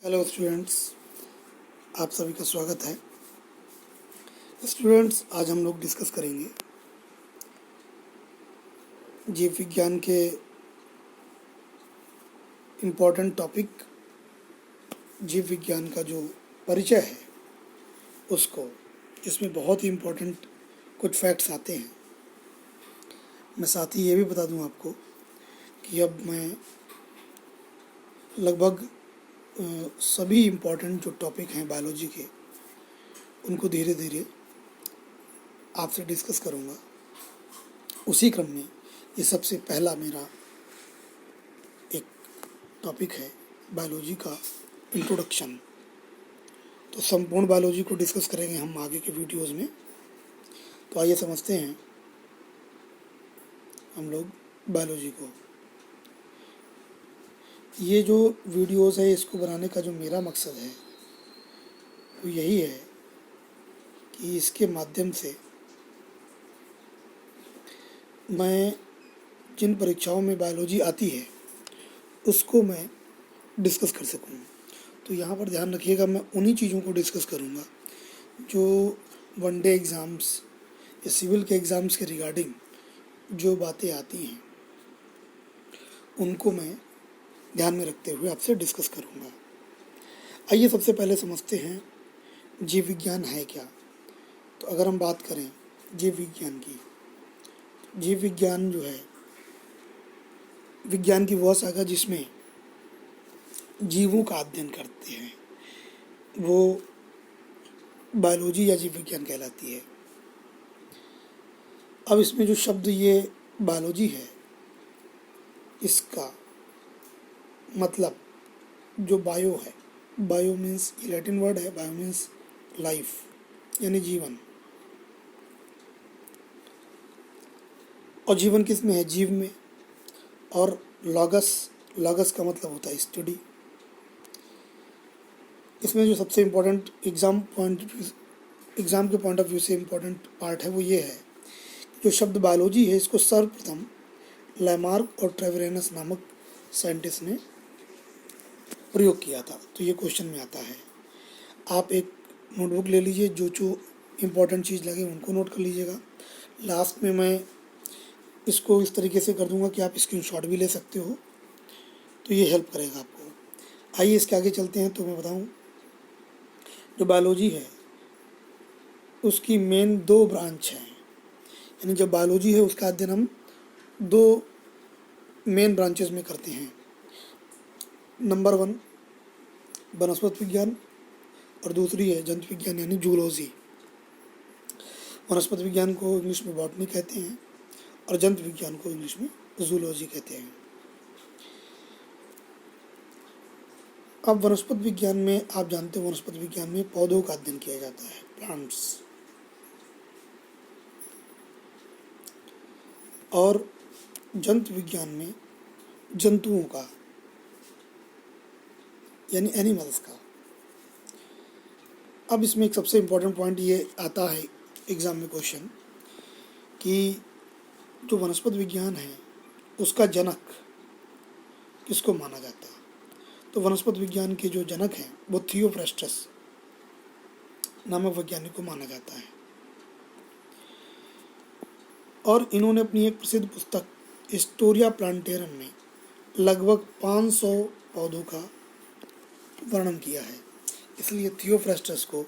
Hello students, आप सभी का स्वागत है। स्टूडेंट्स, आज हम लोग डिस्कस करेंगे जीव विज्ञान के इम्पोर्टेंट टॉपिक, जीव विज्ञान का जो परिचय है उसको, जिसमें बहुत ही इम्पोर्टेंट कुछ फैक्ट्स आते हैं। मैं साथ ही ये भी बता दूं आपको कि अब मैं लगभग सभी इम्पोर्टेंट जो टॉपिक हैं बायोलॉजी के, उनको धीरे धीरे आपसे डिस्कस करूंगा। उसी क्रम में ये सबसे पहला मेरा एक टॉपिक है बायोलॉजी का इंट्रोडक्शन। तो संपूर्ण बायोलॉजी को डिस्कस करेंगे हम आगे के वीडियोस में। तो आइए समझते हैं हम लोग बायोलॉजी को। ये जो वीडियोस है, इसको बनाने का जो मेरा मकसद है वो यही है कि इसके माध्यम से मैं जिन परीक्षाओं में बायोलॉजी आती है उसको मैं डिस्कस कर सकूँ। तो यहाँ पर ध्यान रखिएगा, मैं उन्हीं चीज़ों को डिस्कस करूँगा जो वनडे एग्ज़ाम्स या सिविल के एग्ज़ाम्स के रिगार्डिंग जो बातें आती हैं उनको मैं ध्यान में रखते हुए आपसे डिस्कस करूँगा। आइए सबसे पहले समझते हैं जीव विज्ञान है क्या। तो अगर हम बात करें जीव विज्ञान की, जीव विज्ञान जो है विज्ञान की वह शाखा जिसमें जीवों का अध्ययन करते हैं, वो बायोलॉजी या जीव विज्ञान कहलाती है। अब इसमें जो शब्द ये बायोलॉजी है, इसका मतलब जो बायो है, बायो मीन्स लैटिन वर्ड है, बायो मीन्स लाइफ यानी जीवन। और जीवन किस में है? जीव में। और लॉगस का मतलब होता है स्टडी। इसमें जो सबसे इम्पोर्टेंट एग्ज़ाम के पॉइंट ऑफ व्यू से इम्पोर्टेंट पार्ट है वो ये है, जो शब्द बायोलॉजी है इसको सर्वप्रथम लैमार्क और ट्रेवेरेनस नामक साइंटिस्ट ने प्रयोग किया था। तो ये क्वेश्चन में आता है। आप एक नोटबुक ले लीजिए, जो इम्पोर्टेंट चीज़ लगे उनको नोट कर लीजिएगा। लास्ट में मैं इसको इस तरीके से कर दूंगा कि आप स्क्रीनशॉट भी ले सकते हो, तो ये हेल्प करेगा आपको। आइए इसके आगे चलते हैं। तो मैं बताऊं, जो बायोलॉजी है उसकी मेन दो ब्रांच हैं, यानी जो बायोलॉजी है उसका अध्ययन हम दो मेन ब्रांचेस में करते हैं। नंबर 1 वनस्पति विज्ञान और दूसरी है जंतु विज्ञान यानी जूलॉजी। वनस्पति विज्ञान को इंग्लिश में बॉटनी कहते हैं और जंतु विज्ञान को इंग्लिश में जूलॉजी कहते हैं। अब वनस्पति विज्ञान में आप जानते हो, वनस्पति विज्ञान में पौधों का अध्ययन किया जाता है, प्लांट्स। और जंतु विज्ञान में जंतुओं का यानी एनिमल्स का। अब इसमें एक सबसे इम्पोर्टेंट पॉइंट ये आता है एग्ज़ाम में क्वेश्चन, कि जो वनस्पति विज्ञान है उसका जनक किसको माना जाता है। तो वनस्पति विज्ञान के जो जनक हैं वो थियोफ्रास्टस नामक वैज्ञानिक को माना जाता है। और इन्होंने अपनी एक प्रसिद्ध पुस्तक हिस्टोरिया प्लांटेरम में लगभग 500 पौधों का वर्णन किया है। इसलिए थियोफ्रास्टस को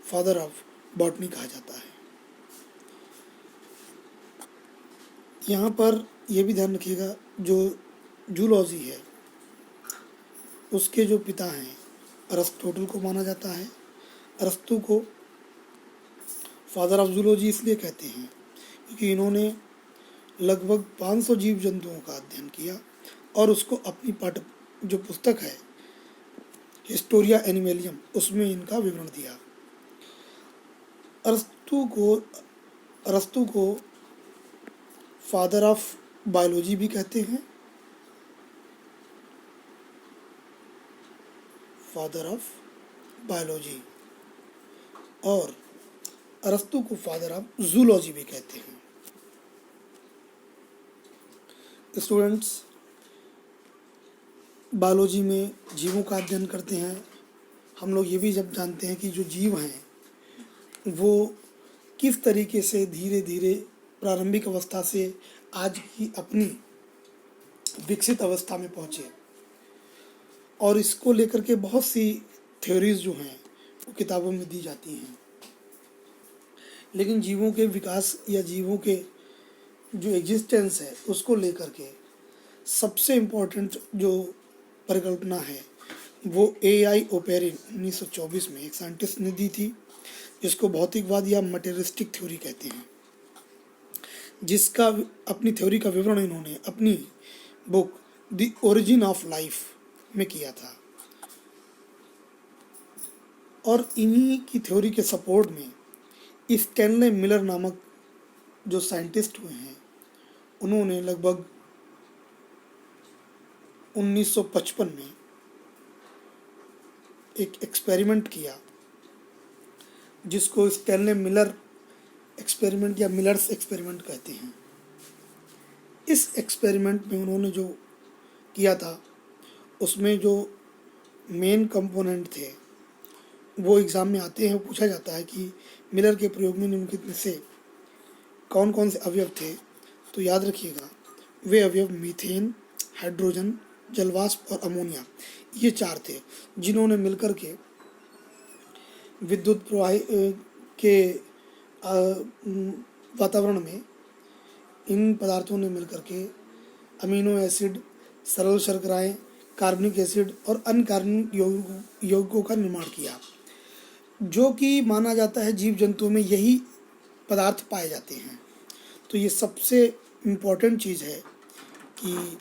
फादर ऑफ बॉटनी कहा जाता है। यहाँ पर यह भी ध्यान रखिएगा, जो जूलॉजी है उसके जो पिता हैं अरिस्टोटल को माना जाता है। अरिस्टो को फादर ऑफ जूलॉजी इसलिए कहते हैं क्योंकि इन्होंने लगभग 500 जीव जंतुओं का अध्ययन किया और उसको अपनी जो पुस्तक है हिस्टोरिया एनिमलियम, उसमें इनका विवरण दिया। अरिस्टो को फादर ऑफ बायोलॉजी भी कहते हैं, फादर ऑफ बायोलॉजी, और अरिस्टो को फादर ऑफ जूलॉजी भी कहते हैं। स्टूडेंट्स, बायोलॉजी में जीवों का अध्ययन करते हैं, हम लोग ये भी जब जानते हैं कि जो जीव हैं वो किस तरीके से धीरे धीरे प्रारंभिक अवस्था से आज की अपनी विकसित अवस्था में पहुँचे, और इसको लेकर के बहुत सी थ्योरीज जो हैं वो किताबों में दी जाती हैं। लेकिन जीवों के विकास या जीवों के जो एग्जिस्टेंस है उसको लेकर के सबसे इम्पोर्टेंट जो परिकल्पना है वो AI ओपेरिन 1924 में एक साइंटिस्ट ने दी थी, जिसको भौतिकवाद या मटेरियलिस्टिक थ्योरी कहते हैं, जिसका अपनी थ्योरी का विवरण इन्होंने अपनी book the origin of life में किया था। और इन्हीं की थ्योरी के सपोर्ट में स्टैनले मिलर नामक जो साइंटिस्ट हुए हैं उन्होंने लगभग 1955 में एक एक्सपेरिमेंट किया जिसको स्टैनले मिलर एक्सपेरिमेंट या मिलर्स एक्सपेरिमेंट कहते हैं। इस एक्सपेरिमेंट में उन्होंने जो किया था उसमें जो मेन कंपोनेंट थे वो एग्ज़ाम में आते हैं, पूछा जाता है कि मिलर के प्रयोग में निम्नलिखित में से कौन कौन से अवयव थे। तो याद रखिएगा वे अवयव मीथेन, हाइड्रोजन, जलवाष्प और अमोनिया, ये चार थे जिन्होंने मिलकर के विद्युत प्रवाह के वातावरण में इन पदार्थों ने मिलकर के अमीनो एसिड, सरल शर्कराएं, कार्बनिक एसिड और अन्य कार्बनिक यौगिकों का निर्माण किया, जो कि माना जाता है जीव जंतुओं में यही पदार्थ पाए जाते हैं। तो ये सबसे इम्पोर्टेंट चीज़ है कि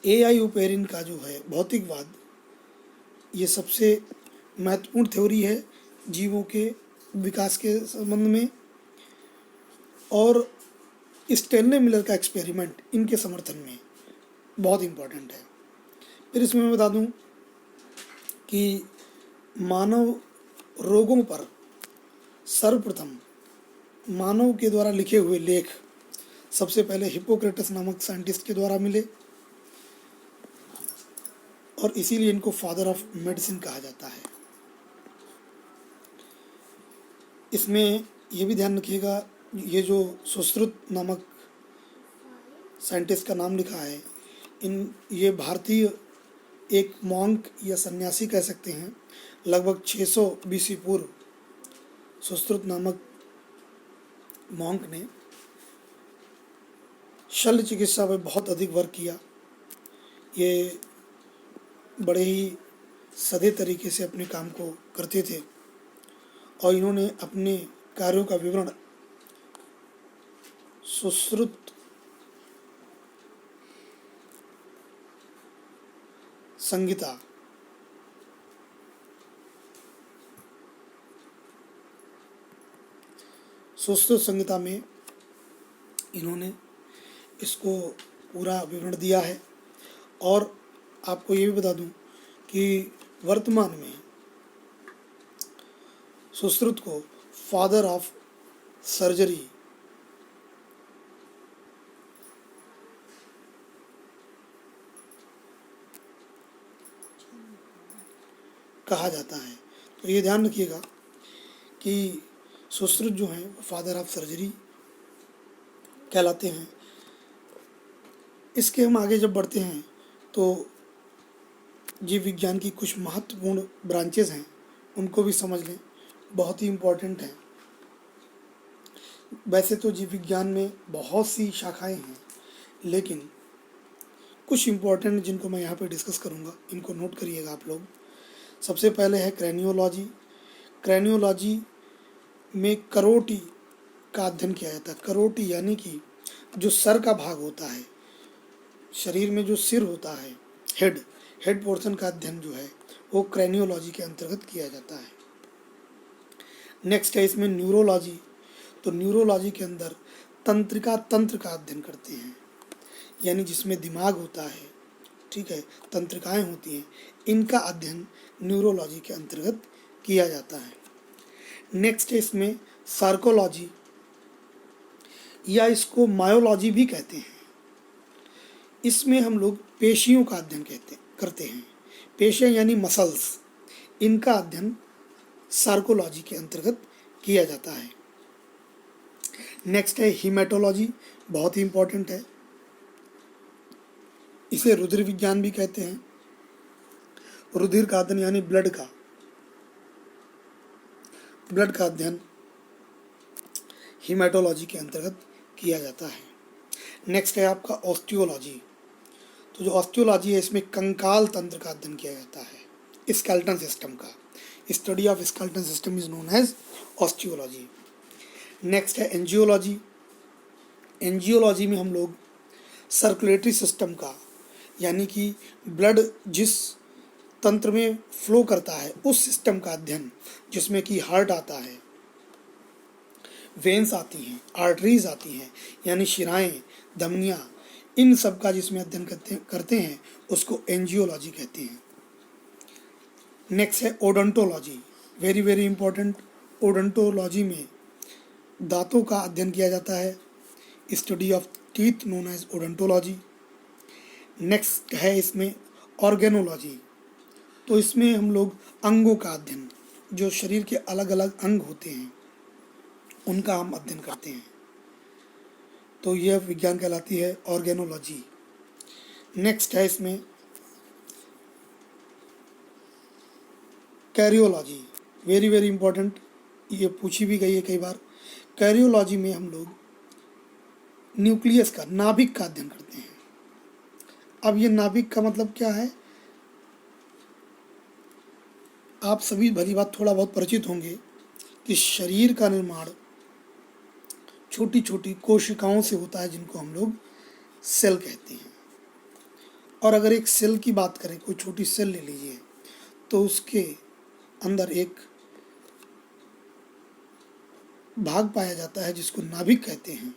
AI ओपेरिन का जो है भौतिकवाद, ये सबसे महत्वपूर्ण थ्योरी है जीवों के विकास के संबंध में, और स्टैनले मिलर का एक्सपेरिमेंट इनके समर्थन में बहुत इम्पोर्टेंट है। फिर इसमें मैं बता दूं कि मानव रोगों पर सर्वप्रथम मानव के द्वारा लिखे हुए लेख सबसे पहले हिप्पोक्रेटस नामक साइंटिस्ट के द्वारा मिले, और इसीलिए इनको फादर ऑफ मेडिसिन कहा जाता है। इसमें यह भी ध्यान रखिएगा, ये जो सुश्रुत नामक साइंटिस्ट का नाम लिखा है, ये भारतीय एक मॉन्क या सन्यासी कह सकते हैं। लगभग 600 BC पूर्व सुश्रुत नामक मॉन्क ने शल्य चिकित्सा में बहुत अधिक वर्क किया। ये बड़े ही सधे तरीके से अपने काम को करते थे, और इन्होंने अपने कार्यों का विवरण सुश्रुत संहिता सुश्रुत संहिता में इन्होंने इसको पूरा विवरण दिया है। और आपको ये भी बता दूं कि वर्तमान में सुश्रुत को फादर ऑफ सर्जरी कहा जाता है। तो ये ध्यान रखिएगा कि सुश्रुत जो हैं वो फादर ऑफ सर्जरी कहलाते हैं। इसके हम आगे जब बढ़ते हैं तो जीव विज्ञान की कुछ महत्वपूर्ण ब्रांचेस हैं, उनको भी समझ लें, बहुत ही इम्पोर्टेंट हैं। वैसे तो जीव विज्ञान में बहुत सी शाखाएं हैं, लेकिन कुछ इम्पोर्टेंट जिनको मैं यहाँ पे डिस्कस करूँगा, इनको नोट करिएगा आप लोग। सबसे पहले है क्रैनियोलॉजी। क्रैनियोलॉजी में करोटी का अध्ययन किया जाता है। करोटी यानी कि जो सर का भाग होता है, शरीर में जो सिर होता है, हेड पोर्शन का अध्ययन जो है वो क्रैनियोलॉजी के अंतर्गत किया जाता है। नेक्स्ट है इसमें न्यूरोलॉजी। तो न्यूरोलॉजी के अंदर तंत्रिका तंत्र का अध्ययन करते हैं, यानी जिसमें दिमाग होता है, ठीक है, तंत्रिकाएं होती हैं, इनका अध्ययन न्यूरोलॉजी के अंतर्गत किया जाता है। नेक्स्ट है इसमें सार्कोलॉजी, या इसको मायोलॉजी भी कहते हैं। इसमें हम लोग पेशियों का अध्ययन करते हैं। पेशियाँ यानी मसल्स, इनका अध्ययन सार्कोलॉजी के अंतर्गत किया जाता है। नेक्स्ट है हीमेटोलॉजी, बहुत ही इंपॉर्टेंट है। इसे रुधिर विज्ञान भी कहते हैं। रुधिर का अध्ययन यानी ब्लड का अध्ययन हीमेटोलॉजी के अंतर्गत किया जाता है। नेक्स्ट है आपका ऑस्टियोलॉजी। तो जो ऑस्टियोलॉजी है इसमें कंकाल तंत्र का अध्ययन किया जाता है, स्केलेटन सिस्टम का। Study of skeleton system is known as osteology. Next है एंजियोलॉजी। एंजियोलॉजी में हम लोग सर्कुलेटरी सिस्टम का, यानी कि ब्लड जिस तंत्र में फ्लो करता है उस सिस्टम का अध्ययन, जिसमें कि हार्ट आता है, वेन्स आती हैं, आर्टरीज आती हैं, यानी शिराएं, धमनियाँ, इन सब का जिसमें अध्ययन करते हैं उसको एंजियोलॉजी कहते हैं। नेक्स्ट है odontology, very very important. Odontology में दांतों का अध्ययन किया जाता है, study of teeth known as odontology. Next है इसमें ऑर्गेनोलॉजी। तो इसमें हम लोग अंगों का अध्ययन, जो शरीर के अलग अलग अंग होते हैं उनका हम अध्ययन करते हैं, तो यह विज्ञान कहलाती है ऑर्गेनोलॉजी। नेक्स्ट है इसमें कैरियोलॉजी, वेरी वेरी इंपॉर्टेंट, ये पूछी भी गई है कई बार। कैरियोलॉजी में हम लोग न्यूक्लियस का, नाभिक का अध्ययन करते हैं। अब ये नाभिक का मतलब क्या है, आप सभी भली बात थोड़ा बहुत परिचित होंगे कि शरीर का निर्माण छोटी छोटी कोशिकाओं से होता है, जिनको हम लोग सेल कहते हैं। और अगर एक सेल की बात करें, कोई छोटी सेल ले लीजिए, तो उसके अंदर एक भाग पाया जाता है जिसको नाभिक कहते हैं।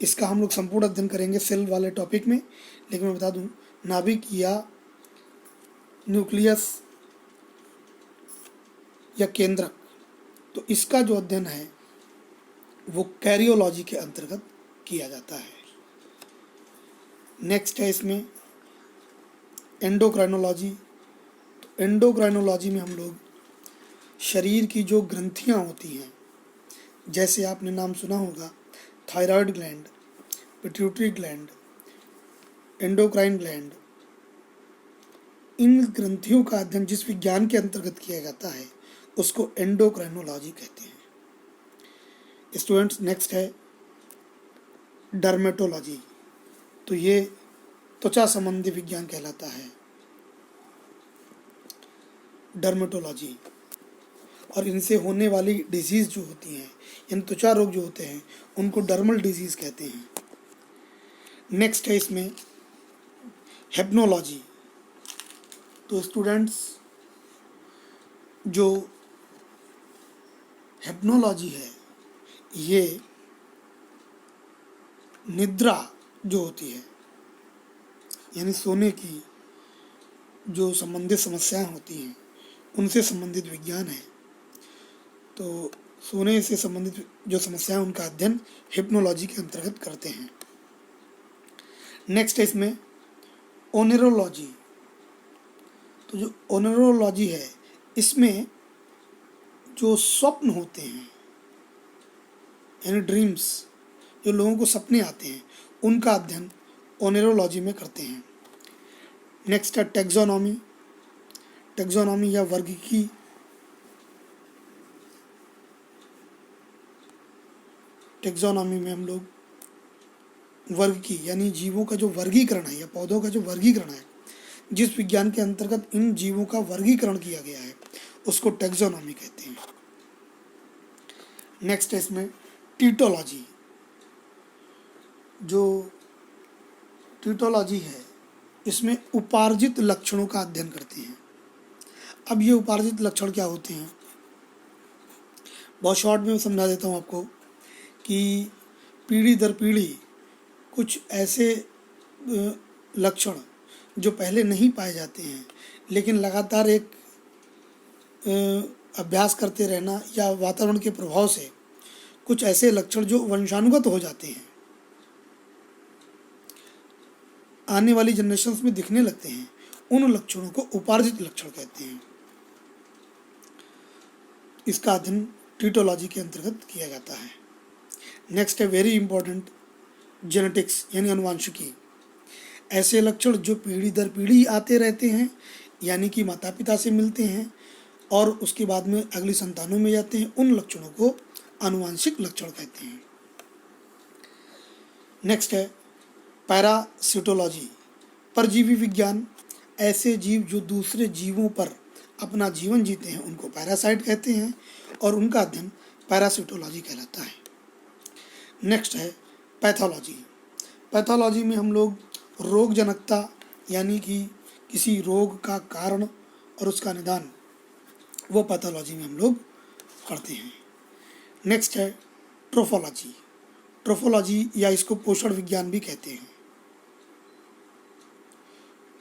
इसका हम लोग संपूर्ण अध्ययन करेंगे सेल वाले टॉपिक में, लेकिन मैं बता दूं, नाभिक या न्यूक्लियस या केंद्रक, तो इसका जो अध्ययन है वो कैरियोलॉजी के अंतर्गत किया जाता है। नेक्स्ट है इसमें एंडोक्राइनोलॉजी। तो एंडोक्राइनोलॉजी में हम लोग शरीर की जो ग्रंथियां होती हैं, जैसे आपने नाम सुना होगा thyroid gland, pituitary gland, endocrine gland, इन ग्रंथियों का अध्ययन जिस विज्ञान के अंतर्गत किया जाता है उसको एंडोक्राइनोलॉजी कहते हैं। स्टूडेंट्स, नेक्स्ट है डर्मेटोलॉजी। तो ये त्वचा संबंधी विज्ञान कहलाता है, डर्मेटोलॉजी। और इनसे होने वाली डिजीज जो होती हैं, यानी त्वचा रोग जो होते हैं, उनको डर्मल डिजीज कहते हैं। नेक्स्ट है इसमें हेप्नोलॉजी। तो स्टूडेंट्स, जो हेप्नोलॉजी है ये निद्रा जो होती है, यानी सोने की जो संबंधित समस्याएं होती हैं उनसे संबंधित विज्ञान है। तो सोने से संबंधित जो समस्याएं उनका अध्ययन हिप्नोलॉजी के अंतर्गत करते हैं। नेक्स्ट है इसमें ओनेरोलॉजी। तो जो ओनेरोलॉजी है इसमें जो स्वप्न होते हैं, यानी ड्रीम्स, जो लोगों को सपने आते हैं, उनका अध्ययन ओनेरोलॉजी में करते हैं। नेक्स्ट है टैक्सोनॉमी। टैक्सोनॉमी या वर्गीकी। टैक्सोनॉमी में हम लोग वर्ग की, यानी जीवों का जो वर्गीकरण है या पौधों का जो वर्गीकरण है, जिस विज्ञान के अंतर्गत इन जीवों का वर्गीकरण किया गया है उसको टैक्सोनॉमी कहते हैं। नेक्स्ट है इसमें टीटोलॉजी। जो टीटोलॉजी है इसमें उपार्जित लक्षणों का अध्ययन करते हैं। अब ये उपार्जित लक्षण क्या होते हैं, बहुत शॉर्ट में समझा देता हूँ आपको कि पीढ़ी दर पीढ़ी कुछ ऐसे लक्षण जो पहले नहीं पाए जाते हैं, लेकिन लगातार एक अभ्यास करते रहना या वातावरण के प्रभाव से कुछ ऐसे लक्षण जो वंशानुगत हो जाते हैं, आने वाली जनरेशन्स में दिखने लगते हैं, उन लक्षणों को उपार्जित लक्षण कहते हैं। इसका अध्ययन टीटोलॉजी के अंतर्गत किया जाता है। नेक्स्ट है वेरी इंपॉर्टेंट जेनेटिक्स यानी अनुवांशिकी। ऐसे लक्षण जो पीढ़ी दर पीढ़ी आते रहते हैं, यानी कि माता पिता से मिलते हैं और उसके बाद में अगली संतानों में जाते हैं, उन लक्षणों को आनुवांशिक लक्षण कहते हैं। नेक्स्ट है पैरासिटोलॉजी, परजीवी विज्ञान। ऐसे जीव जो दूसरे जीवों पर अपना जीवन जीते हैं उनको पैरासाइट कहते हैं और उनका अध्ययन पैरासिटोलॉजी कहलाता है। नेक्स्ट है पैथोलॉजी। पैथोलॉजी में हम लोग रोग जनकता यानी कि किसी रोग का कारण और उसका निदान, वो पैथोलॉजी में हम लोग पढ़ते हैं। नेक्स्ट है ट्रोफोलॉजी। ट्रोफोलॉजी या इसको पोषण विज्ञान भी कहते हैं,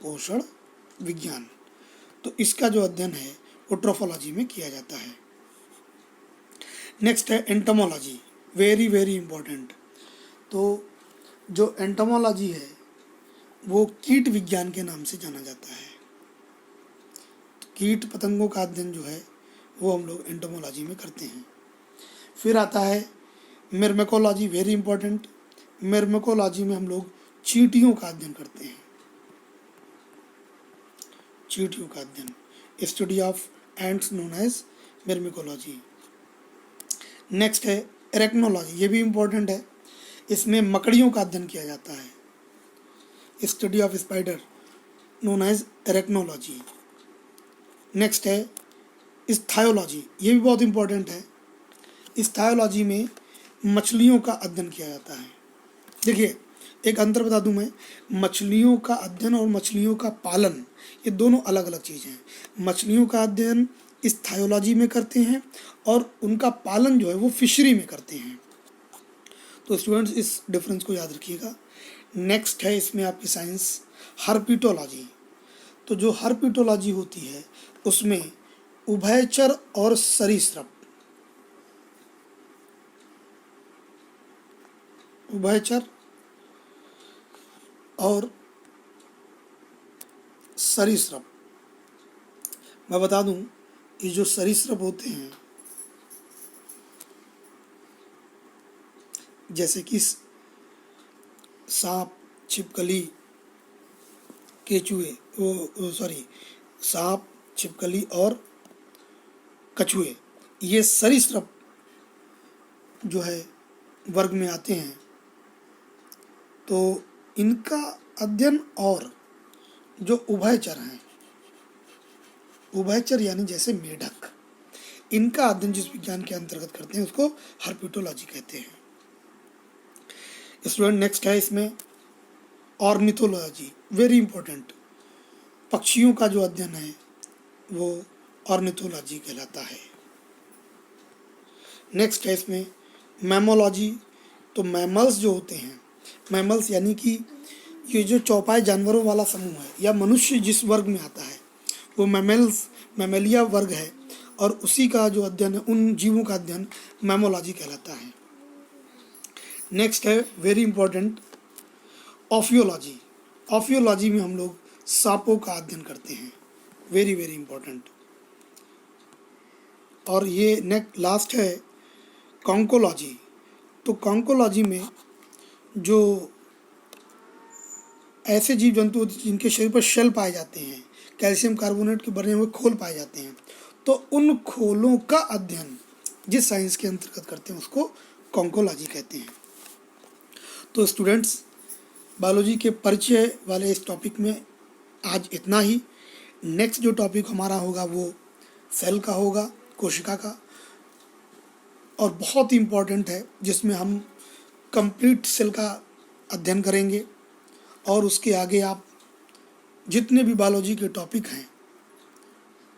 पोषण विज्ञान। तो इसका जो अध्ययन है वो ट्रोफोलॉजी में किया जाता है। नेक्स्ट है एंटोमोलॉजी, वेरी वेरी इंपॉर्टेंट। तो जो एंटोमोलॉजी है वो कीट विज्ञान के नाम से जाना जाता है। तो कीट पतंगों का अध्ययन जो है वो हम लोग एंटोमोलॉजी में करते हैं। फिर आता है मिर्मेकोलॉजी, वेरी इंपॉर्टेंट। मिर्मेकोलॉजी में हम लोग चींटियों का अध्ययन करते हैं, चींटियों का अध्ययन, study of ants known as myrmecology. Next है एरेक्नोलॉजी, ये भी इंपॉर्टेंट है। इसमें मकड़ियों का अध्ययन किया जाता है, study of spider known as arachnology. Next है स्थायोलॉजी, ये भी बहुत इंपॉर्टेंट है। स्थायोलॉजी में मछलियों का अध्ययन किया जाता है। देखिए एक अंतर बता दूं मैं, मछलियों का अध्ययन और मछलियों का पालन ये दोनों अलग अलग चीज़ें हैं। मछलियों का अध्ययन स्थायोलॉजी में करते हैं और उनका पालन जो है वो फिशरी में करते हैं। तो स्टूडेंट्स इस डिफरेंस को याद रखिएगा। नेक्स्ट है इसमें आपकी साइंस हर्पिटोलॉजी। तो जो हर्पिटोलॉजी होती है उसमें उभयचर और सरीसृप, उभयचर और सरीसृप। मैं बता दूं, ये जो सरीसृप होते हैं जैसे कि सांप, छिपकली, केचुए, सांप, छिपकली और कछुए, ये सरीसृप जो है वर्ग में आते हैं। तो इनका अध्ययन और जो उभयचर हैं, उभयचर यानी जैसे मेढक, इनका अध्ययन जिस विज्ञान के अंतर्गत करते हैं उसको हर्पिटोलॉजी कहते हैं। स्टूडेंट नेक्स्ट है इसमें ऑर्निथोलॉजी, वेरी इंपॉर्टेंट। पक्षियों का जो अध्ययन है वो ऑर्निथोलॉजी कहलाता है। नेक्स्ट है इसमें मैमोलॉजी। तो मैमल्स जो होते हैं, मैमल्स यानी कि ये जो चौपाई जानवरों वाला समूह है या मनुष्य जिस वर्ग में आता है वो मैमल्स, मैमेलिया वर्ग है और उसी का जो अध्ययन है, उन जीवों का अध्ययन मैमोलॉजी कहलाता है। नेक्स्ट है वेरी इंपॉर्टेंट ऑफियोलॉजी। ऑफियोलॉजी में हम लोग सांपों का अध्ययन करते हैं, वेरी वेरी इंपॉर्टेंट। और ये नेक्स्ट लास्ट है कॉन्कोलॉजी। तो कॉन्कोलॉजी में जो ऐसे जीव जंतु होते हैं जिनके शरीर पर शेल पाए जाते हैं, कैल्शियम कार्बोनेट के बने हुए खोल पाए जाते हैं, तो उन खोलों का अध्ययन जिस साइंस के अंतर्गत करते हैं उसको कॉन्कोलॉजी कहते हैं। तो स्टूडेंट्स बायोलॉजी के परिचय वाले इस टॉपिक में आज इतना ही। नेक्स्ट जो टॉपिक हमारा होगा वो सेल का होगा, कोशिका का, और बहुत ही इम्पोर्टेंट है जिसमें हम कंप्लीट सेल का अध्ययन करेंगे। और उसके आगे आप जितने भी बायोलॉजी के टॉपिक हैं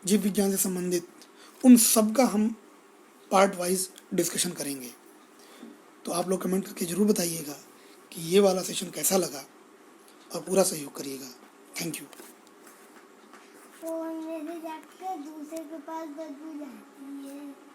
जीव विज्ञान से संबंधित, उन सब का हम पार्ट वाइज डिस्कशन करेंगे। तो आप लोग कमेंट करके ज़रूर बताइएगा कि ये वाला सेशन कैसा लगा और पूरा सहयोग करिएगा। Thank you. फोन में से जाके दूसरे के पास बदबू जाती है।